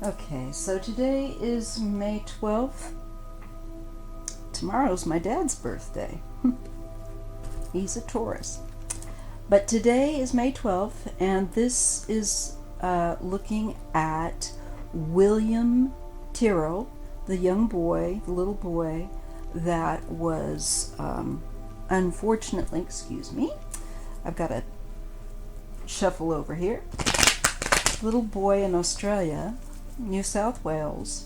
Okay, so today is May 12th. Tomorrow's my dad's birthday. He's a Taurus. But today is May 12th, and this is looking at William Tyrrell, the young boy, the little boy that was unfortunately, excuse me, I've got to shuffle over here. Little boy in Australia, New South Wales,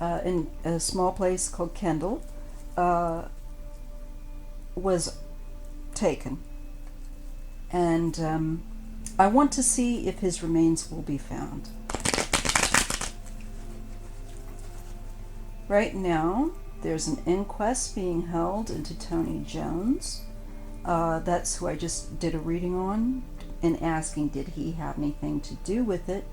in a small place called Kendall, was taken. And I want to see if his remains will be found. Right now, there's an inquest being held into Tony Jones. That's who I just did a reading on, and asking did he have anything to do with it.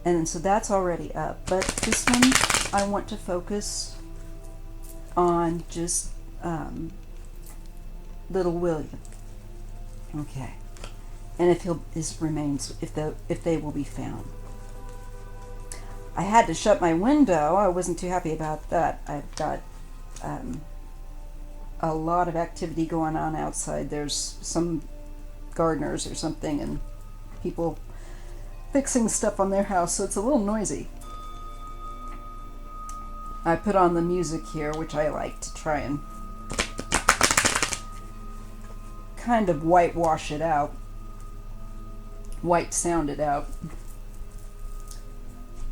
And so that's already up. But this one, I want to focus on just little William. Okay. And if his remains, if they will be found. I had to shut my window. I wasn't too happy about that. I've got a lot of activity going on outside. There's some gardeners or something and people fixing stuff on their house, so it's a little noisy. I put on the music here, which I like to try and kind of whitewash it out, white sound it out.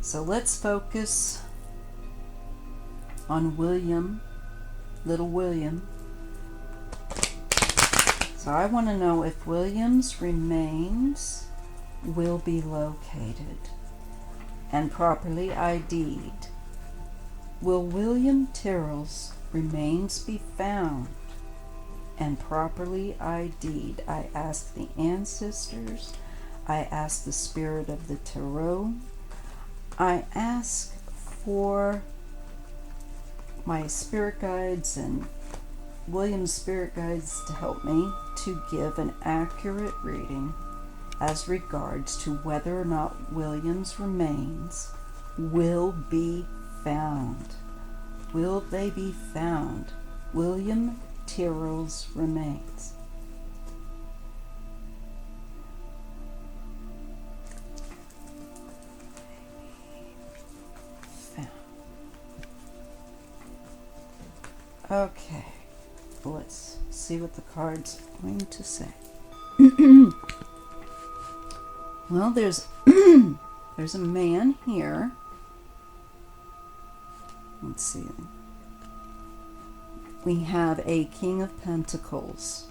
So let's focus on William, little William. So I want to know if William's remains will be located and properly ID'd. Will William Tyrrell's remains be found and properly ID'd? I ask the ancestors. I ask the spirit of the Tyrrell. I ask for my spirit guides and William's spirit guides to help me to give an accurate reading as regards to whether or not William's remains will be found. Will they be found? William Tyrrell's remains. Found. Okay. Let's see what the card's going to say. Well, there's a man here. Let's see. We have a King of Pentacles.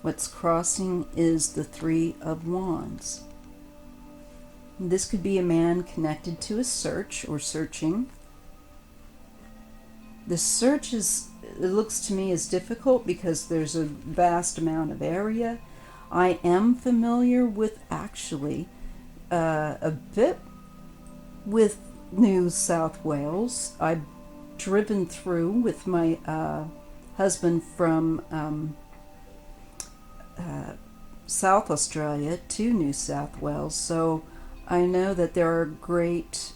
What's crossing is the Three of Wands. This could be a man connected to a search or searching. The search it looks to me as difficult because there's a vast amount of area. I am familiar with actually a bit with New South Wales. I've driven through with my husband from South Australia to New South Wales, so I know that there are great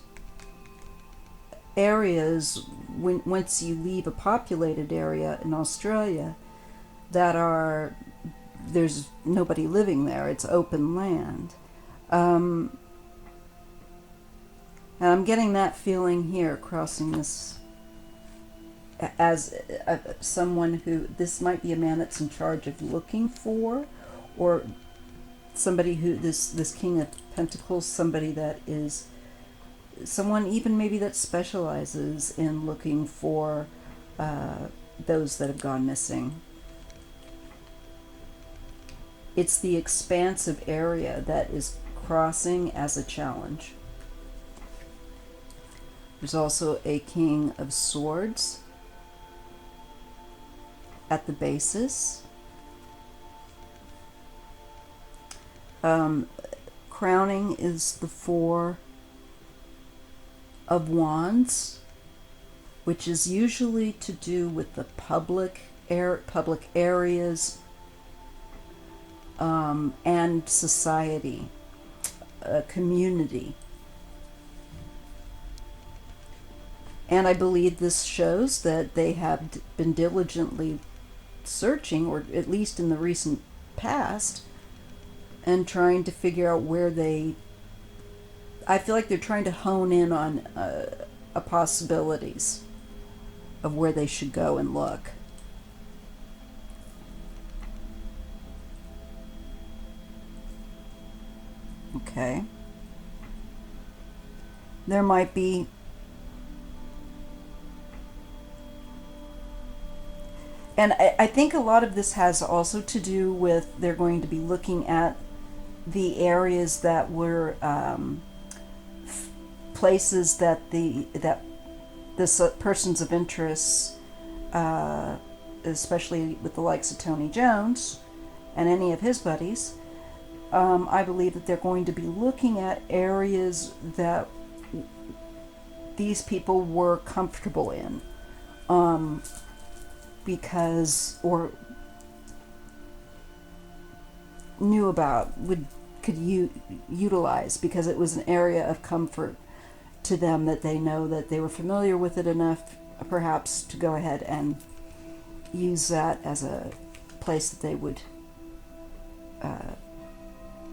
areas once you leave a populated area in Australia that there's nobody living there. It's open land. And I'm getting that feeling here crossing this as someone who, this might be a man that's in charge of looking for, or somebody who, this King of Pentacles, somebody that is someone even maybe that specializes in looking for those that have gone missing. It's the expansive area that is crossing as a challenge. There's also a King of Swords at the basis. Crowning is the Four of Wands, which is usually to do with the public areas, and society, community. And I believe this shows that they have been diligently searching, or at least in the recent past, and trying to figure out where they. I feel like they're trying to hone in on possibilities of where they should go and look. Okay. There might be. And I think a lot of this has also to do with they're going to be looking at the areas that were places that this persons of interest, especially with the likes of Tony Jones and any of his buddies, I believe that they're going to be looking at areas that these people were comfortable in. Because, or knew about, could utilize, because it was an area of comfort to them, that they know that they were familiar with it enough, perhaps, to go ahead and use that as a place that they would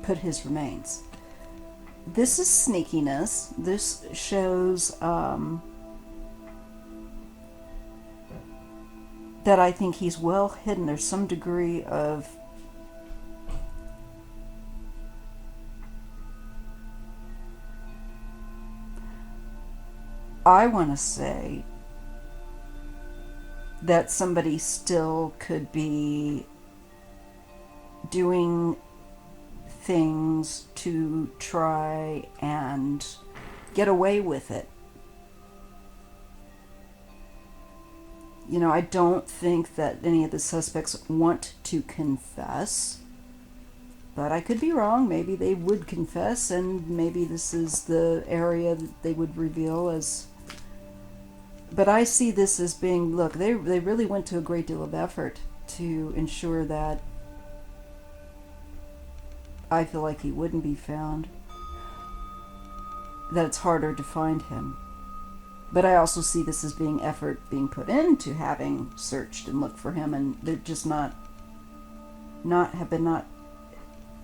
put his remains. This is sneakiness. This shows that I think he's well hidden. There's some degree of I want to say that somebody still could be doing things to try and get away with it. You know, I don't think that any of the suspects want to confess, but I could be wrong. Maybe they would confess, and maybe this is the area that they would reveal as. But I see this as being, look, they really went to a great deal of effort to ensure that I feel like he wouldn't be found, that it's harder to find him. But I also see this as being effort being put into having searched and looked for him, and they're just not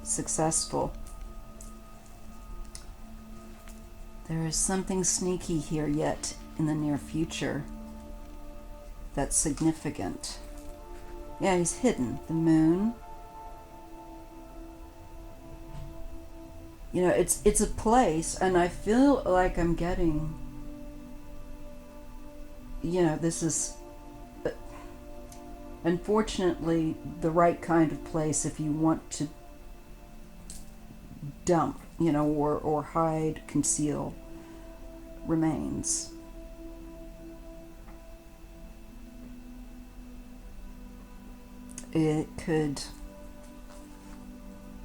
successful. There is something sneaky here yet in the near future that's significant. Yeah, he's hidden. The moon. You know, it's a place, and I feel like I'm getting. You know, this is unfortunately the right kind of place if you want to dump, you know, or hide, conceal remains. It could,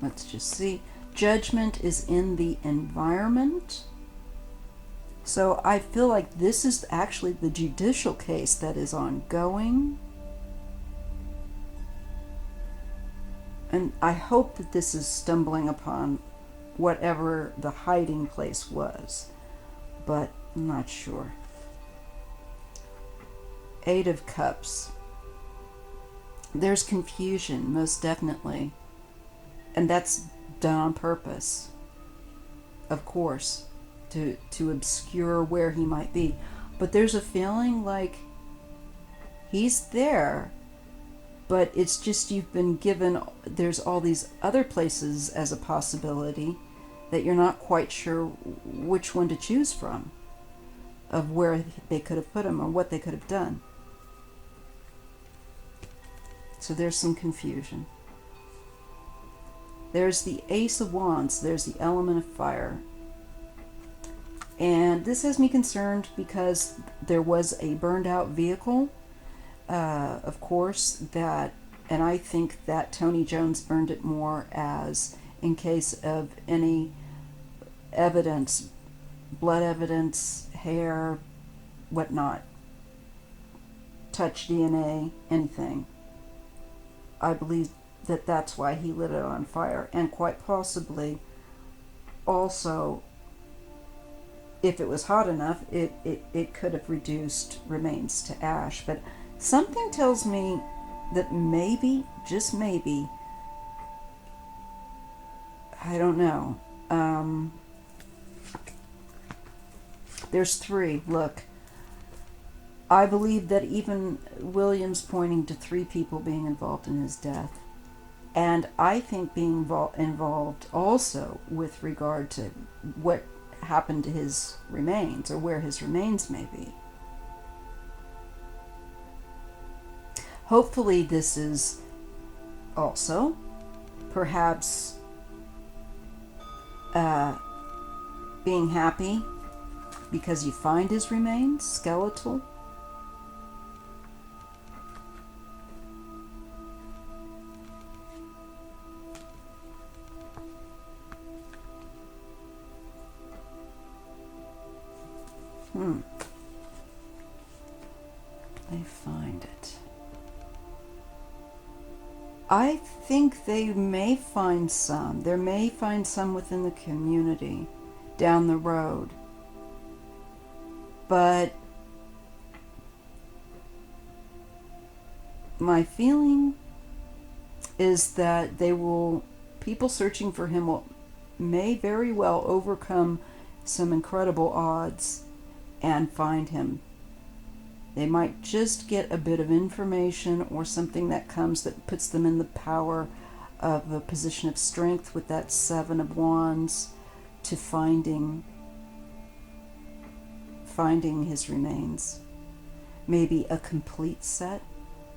let's just see, judgment is in the environment. So I feel like this is actually the judicial case that is ongoing. And I hope that this is stumbling upon whatever the hiding place was, but I'm not sure. Eight of Cups. There's confusion, most definitely. And that's done on purpose, of course. To obscure where he might be. But there's a feeling like he's there, but it's just you've been given, there's all these other places as a possibility that you're not quite sure which one to choose from, of where they could have put him or what they could have done. So there's some confusion. There's the Ace of Wands. There's the element of fire. And this has me concerned because there was a burned out vehicle, of course, that, and I think that Tony Jones burned it more as in case of any evidence, blood evidence, hair, whatnot, touch DNA, anything. I believe that's why he lit it on fire. And quite possibly also, if it was hot enough, it could have reduced remains to ash. But something tells me that maybe, just maybe, I don't know. There's 3. Look, I believe that even William's pointing to 3 people being involved in his death. And I think being involved also with regard to what happened to his remains, or where his remains may be. Hopefully this is also perhaps being happy because you find his remains, skeletal. They find it. I think they may find some. There may find some within the community down the road. But my feeling is that people searching for him may very well overcome some incredible odds and find him. They might just get a bit of information or something that comes that puts them in the power of a position of strength with that 7 of Wands to finding his remains. Maybe a complete set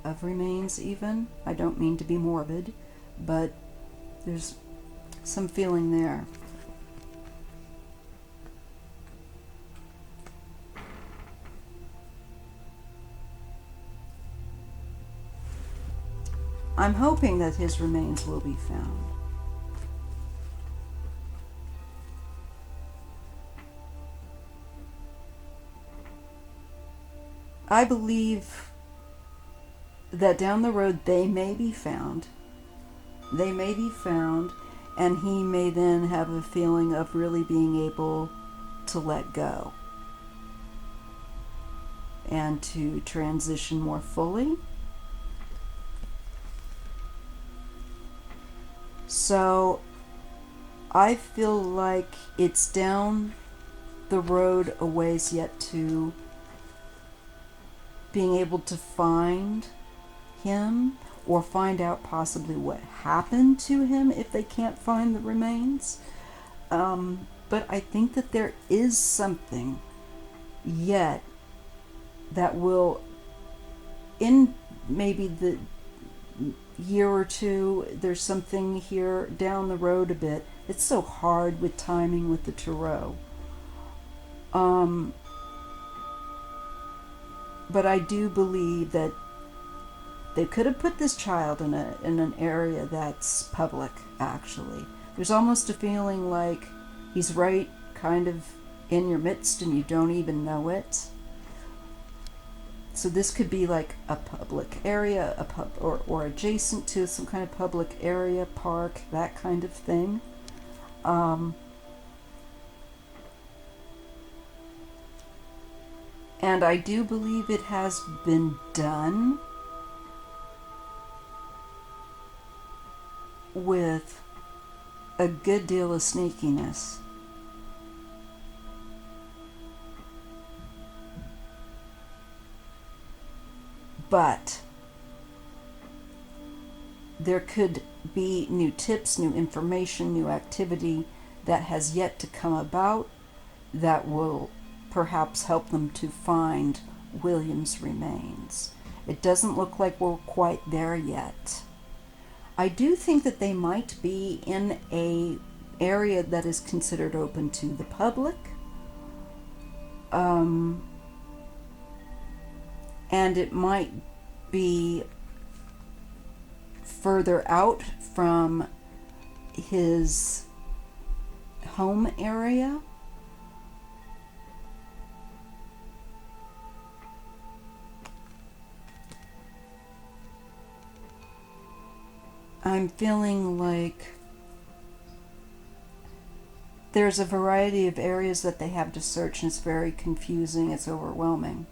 of remains even. I don't mean to be morbid, but there's some feeling there. I'm hoping that his remains will be found. I believe that down the road they may be found. They may be found, and he may then have a feeling of really being able to let go and to transition more fully. So I feel like it's down the road a ways yet to being able to find him, or find out possibly what happened to him if they can't find the remains. But I think that there is something yet that will, in maybe the year or two, there's something here down the road a bit. It's so hard with timing with the Tyrrell. But I do believe that they could have put this child in an area that's public, actually. There's almost a feeling like he's right kind of in your midst and you don't even know it. So this could be like a public area, a pub, or adjacent to some kind of public area, park, that kind of thing. And I do believe it has been done with a good deal of sneakiness. But there could be new tips, new information, new activity that has yet to come about that will perhaps help them to find William's remains. It doesn't look like we're quite there yet. I do think that they might be in an area that is considered open to the public. And it might be further out from his home area. I'm feeling like there's a variety of areas that they have to search, and it's very confusing, it's overwhelming.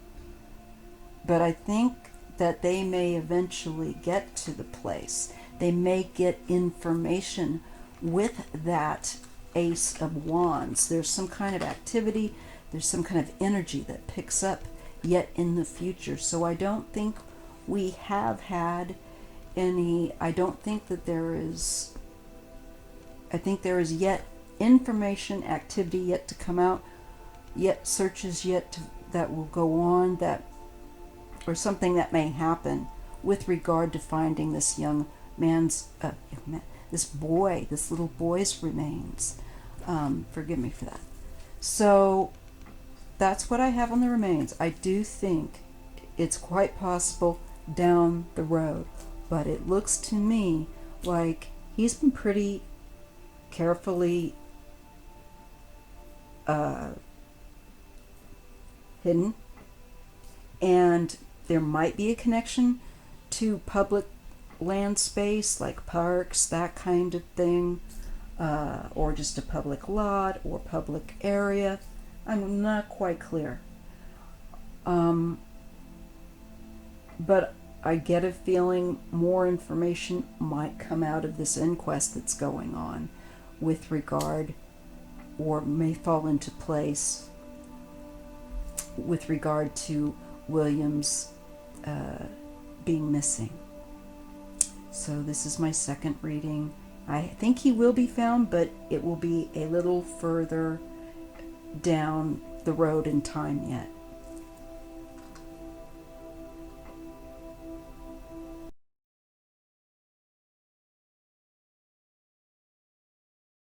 But I think that they may eventually get to the place. They may get information with that Ace of Wands. There's some kind of activity, there's some kind of energy that picks up yet in the future. So I don't think we have had any, I don't think that there is, I think there is yet information, activity yet to come out, yet searches yet to, that will go on, that, or something that may happen with regard to finding this young man's, this little boy's remains. Forgive me for that. So that's what I have on the remains. I do think it's quite possible down the road, but it looks to me like he's been pretty carefully hidden, and there might be a connection to public land space like parks, that kind of thing, or just a public lot or public area. I'm not quite clear, but I get a feeling more information might come out of this inquest that's going on with regard, or may fall into place with regard to Williams being missing. So this is my second reading. I think he will be found, but it will be a little further down the road in time yet.